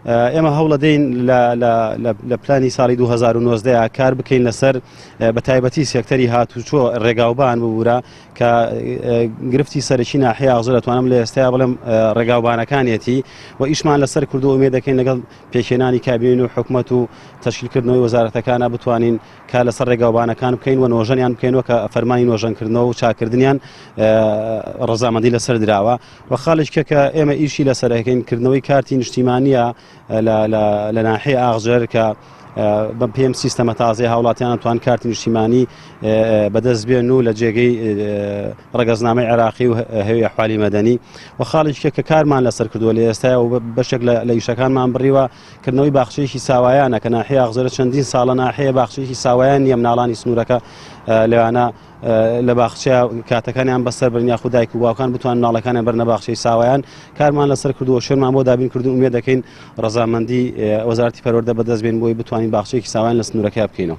ئێمە هەوڵ دەدەین لە پلانی ساڵی 2019 کار بکەین لەسەر بەتایبەتی سێکتەری هاتوچۆ ڕێگاوبان ببوورە کە گرفتی سەرەکی ناحیە ئاغزە دەتوانم لە ئێستا بڵێم ڕێگاوبانەکانێتی و ئیشمان لەسەر کردو ئومێد دەکەین لەگەڵ پێکهێنانی کابینە و حکوومەت و تەشکیلکردنەوەی وەزارەتەکانە بتوانین کار لەسەر ڕێگاوبانەکان بکەین و نۆژەنیان بکەینەوە کە فەرمانی نۆژەنکردنەوە و چاکردنیان ڕەزامەندی لەسەر دراوە و خاڵشکە کە ئێمە ئیشی لەسەرەکەینکردنەوەی کارتی نیشتیمانیە لە ناحیە ئاغژێر کە بەم پێم سیستەمە تازای هاوڵاتیان توان کارتی نیشتیمانی بەدەست بێن و لە جێگەی ڕێگەزنامەی عێراقی و هەوی ئەحوالی مەدەنی و خاڵێکێک کە کارمان لەسەر کردووە لە ئێستاە و بەشێک لە ئیشەکانمان بڕیوە کردنەوەی باخچەیەکی ساوایانە کە ناحیە ئاغزێرە چەندین ساڵە ناحیە باخچەیەکی ساوایان نیە مناڵانی سنوورەکە لەوانە لە باخچەیە کاتەکانیان بەسەر برن یاخود دایک و باوکان بتوان مناڵەکانیان بەرنە باخچەی ساوایان کارمان لەسەر کردووە شوێنمان بۆ دابین کردو ئومێد دەکەین ڕەزامەندی وەزارەتی پەروەردە بەدەست بێن بۆی بتوانین باخچەیەکی ساوایان لە سنوورەکە بکەینەوە.